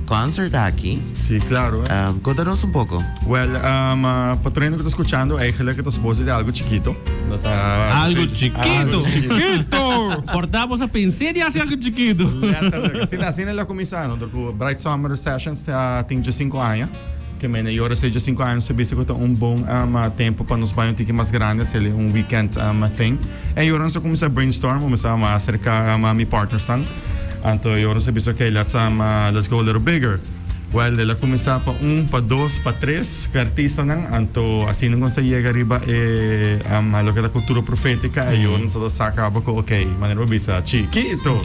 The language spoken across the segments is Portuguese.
concert aquí. Sí, claro. Contanos un poco. Well, patrino que está escuchando, eigenlijk het is voz de algo chiquito. Algo chiquito. chiquito. Portamos a pensilha hacia algo chiquito. Assim ela começando, do Bright Summer Sessions tem 5 anos. Que me eu seja 5 anos, se que tem bom tempo para nos banhos que mais grandes, ele weekend thing. E eu não só começar a brainstorm, começar a acercar a minha partners tan. Então eu não sei se okay, let's go a little bigger. Well, ela começar para para 2, para 3 artista nan. Então assim não consegue chegar arriba lo que da cultura profética e eu não só saca com okay, maneira bisa chiquito.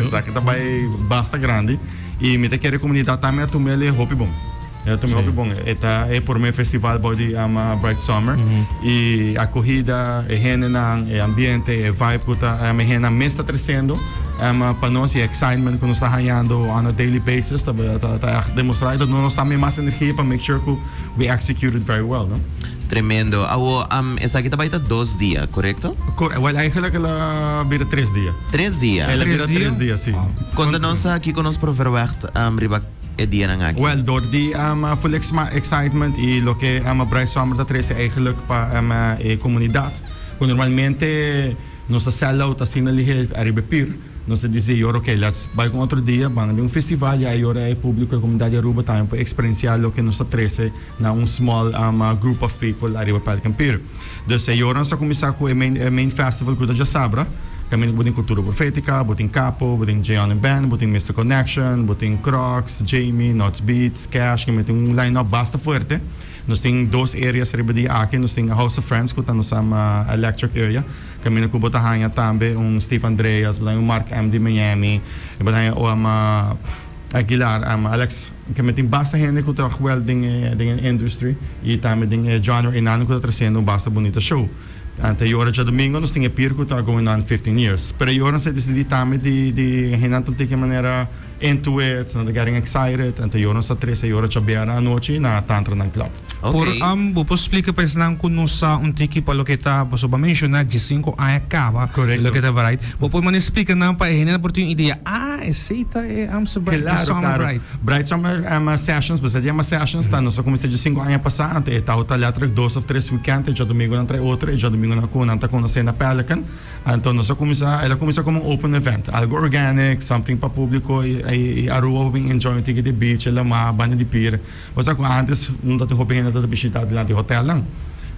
Saca também basta grande e me te quer comunidade também a tomar ele hobby bom. Eu também hobby bom. É por meu festival body Bright Summer e a corrida, é renan, é ambiente, é vibe puta, a minha mês está crescendo. Para nós é excitement que nós está ganhando on a daily basis, tá demonstrar que nós temos mais energia para make sure que we execute it very well, não? Tremendo. Essa aqui também está 2 dias, correto? Well, eigenlijk ela vira 3 dias. 3 dias? Ela vira 3 dias, sim. Quando nós aqui conosco por verwacht, riba é dia na aqui? Well, door die full excitement e lo que Bright Summer dat is eigenlijk para a comunidade. Normalmente nós sell out assim na liga arriba pir. Nós dizemos, ok, let's vai com outro dia, vamos de festival e agora é público, a comunidade Aruba também para experienciar o que nós treze na small group of people arriba para Campir. Então, agora nós começar com o main festival que já sabra. Kami buting Cultura Profética, buting Capo, buting Jayon and Ben, buting Mr. Connection, buting Crocs, Jamie, Nuts Beats, Cash, kami tem line-up basta fuerte. Nós temos 2 areas riba di aqui, nós temos a House of Friends, que está no electric area. Kami nagkubotahan também Steve Andreas, Mark M. de Miami, Aguilar, Alex, kami tem basta gente que está welding industry e também tem genre inano que está trazendo basta bonita show. Ante agora já domingo nós temos Pirco que está going on 15 years. Pero agora nós decidimos também de hinanto de que maneira into it, not getting excited. Ante agora nós três agora já beira a noite na tantra ng club. Okay. Por explica pa isang kuno sa untiki pa lo kita so ba mention na G5 ay acaba lo kita right. Po man explica na pa hina por yung ideia. Aceita sa Bright Summer Bright. Bright Summer sessions, basta dia sessions tá nós comecei de 5 anos passado, e tá outra letra 2 of 3 weekend, já domingo na outra, e já domingo na kuna tá com na cena Pelican. Então nós ela começa como um open event, algo organic, something para público e a rua vem enjoy the beach, ela banha de pir. Basta com antes não tá tendo da visita de hotel lang.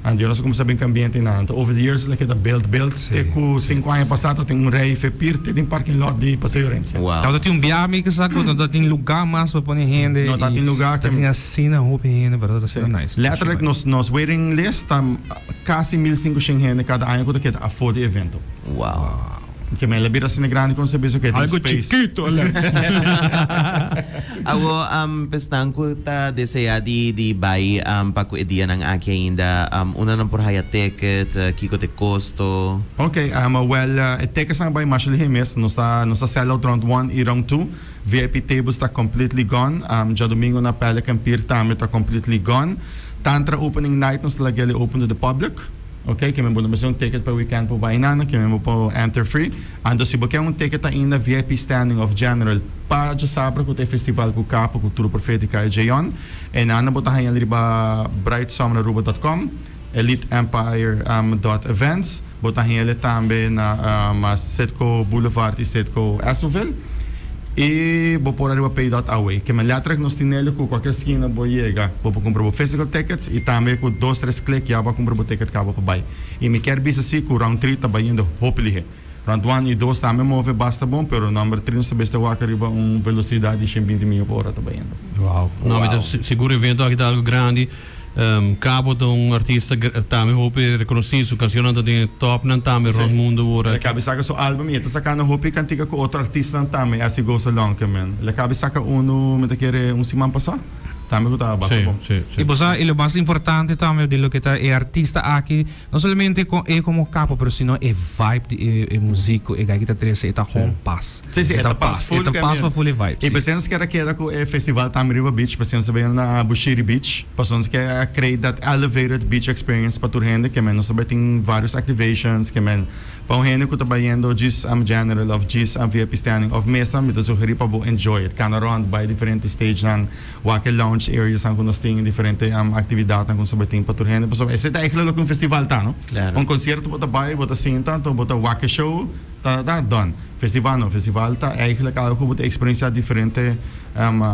And yun, nós começamos bem com ambiente na. Over the years, like the build. E com 5 anos passado, tem rave, pirte, tem parking lot de passeio Renzi. Wow. Então, tem biami que sabe, não tem lugar mais para pôr gente. Não tem lugar. Tem assim na roupa gente, pero tá sendo nice. Letterlijk, nos waiting list, tam quase 1,500 gente cada ano que a afford evento. Wow. Que me labira assim grande com serviço que tem algo space. Chiquito, Ako pestang ko ta desea di buy paku edia ng aki ainda una ng porhaya ticket kiko te costo. Okay, well, tickets na by Marshall Himes no sa sell out round 1 e round 2. VIP tables está completely gone. Já domingo na Pelican Pier também está completely gone. Tantra opening night nos lageli open to the public. Okay, que me vou dar um ticket para weekend para bainana, que me vou enter free. Ando se você quer ticket ainda VIP standing of general para já saber que tem festival com Capo, Cultura Profética e Jayon. E na anda botar aí riba brightsummeruba.com, eliteempire.events, botar aí também na Setco Boulevard e Setco Asuville. E vou pôr arriba pay.away, que me later nos tinelo com qualquer esquina vou chegar, vou comprar physical tickets e também com 2-3 cliques já vou comprar ticket cá para buy. E me quer bisa assim com round 3 tá indo hopefully. Round 1 e 2 também move basta bom, pero number 3 não basta waka arriba velocidade de 20 mil por hora tá indo. Wow. Não, mas seguro evento aqui tá algo grande. Cabo de artista também hope reconhecido, cancionando de top nan também no mundo agora. Le cabe saca so album e tá sacando hope cantiga com outro artista também, assim goes along que man. Le cabe saca me te quer semana passada. Também que tá bastante bom. E o mais importante também de lo que tá é artista aqui, não somente como capo, pero sino é vibe de músico, é que tá treze tá home pass. Sim, é pass full. É pass para full vibe. E pensamos que era com o festival também River Beach, pensamos bem na Bushiri Beach, pensamos que create that elevated beach experience para turhende, que nós também tem vários activations, que Pauhene ko tabayendo GIS general of GIS VIP standing of mesa mito sugeri pa bo enjoy it. Kana around by different stage ng wake lounge areas ang kuno sting different aktividad ang kun sabating paturhene. So ese ta eigenlijk ook een festival ta no. Claro. Un concierto bota bay bota sinta to bota wake show ta done. Festival ta eigenlijk algo bota experiencia differente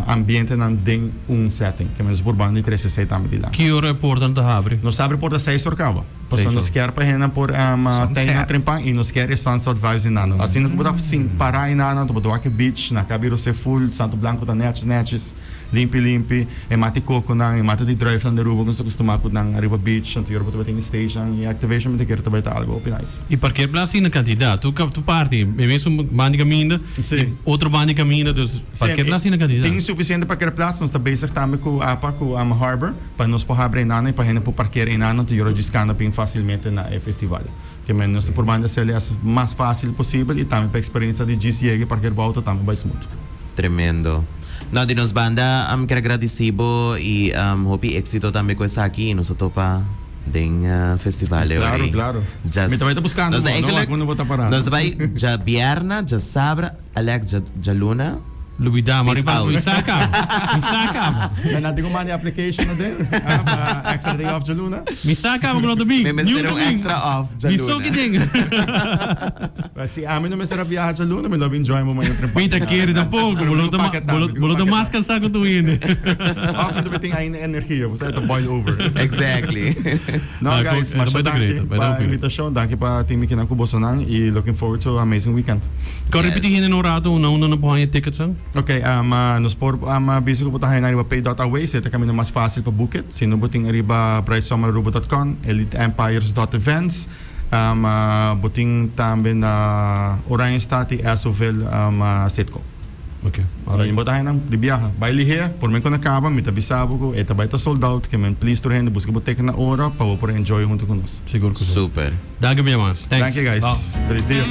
ambiente ng ding un setting. Que menos por bandi 360 medida. Que hora é importante abrir? Nos abre por 6 horas acaba. Pues 6 nos quer pa hena por tenha trempang e nos quer sunset vibes inano. Assim não pode sim parar inano, to botar beach na cabiro se full, Santo Blanco ta netches, limpi, e mati coco nang, e mati di drive lang derubo kung sa costuma ko nang arriba beach, ang tiro botar stage nang e activation me quer ta baita algo open nice. E parkeerplaats in de kandidaat. Tu party, e mesmo bandi caminha, Sim. outro bandi caminha, dus parkeerplaats in de kandidaat. Tem suficiente para parquear nós está basic tamo com harbor para nos por abrir inano e para hena por parquear inano to euro discana bem facilmente na festival. Que menos por banda se é mais fácil possível e também para experiência de GCG parquear volta também vai smooth. Tremendo. No, di nos banda, quero agradecido e hope éxito também com essa aqui, nos topa ding festival. Claro. Me também tá buscando, nos não vou tá parado. Nos vai já vierna, já sabra, Alex, já luna. Lubida, maar Peace out. Misaka. Dan natin kumani application na din. Extra day off Jaluna. Misaka, mga domingo. May mesero extra off, já Miso luna. kiting. Si amin na masarap viajar Jaluna, may love enjoy mo man yung trip. Minta kiri na po. Bulot na maskal sa kutuin. Often beting ay na enerhiya. Basta ito boil over. Exactly. No guys, Mas Marsha, danke by the pa invitasyon. Danke pa Team Mikinang Kubosonan. I looking forward to an amazing weekend. Kan repetihin na rato, una na po ang tickets ang? Okay, nos por basic po tayo na riba pay.away, seta kami na mas fácil pa book it. Sino buting riba brightsummerrubo.com, eliteempires.events, buting também na Orion Stati, Asoville, Sitco. Okay. Para yung tayo ng dibiyaha. Baili here, por men ko nakaba, mitabisabo ko, eta ba ito sold out, kaya men please to rin, busca po take na ora, pa po enjoy junto con nos. Siguro ko. Super. Danke, minha mas. Thanks. Thank you guys. Bye. Feliz dia.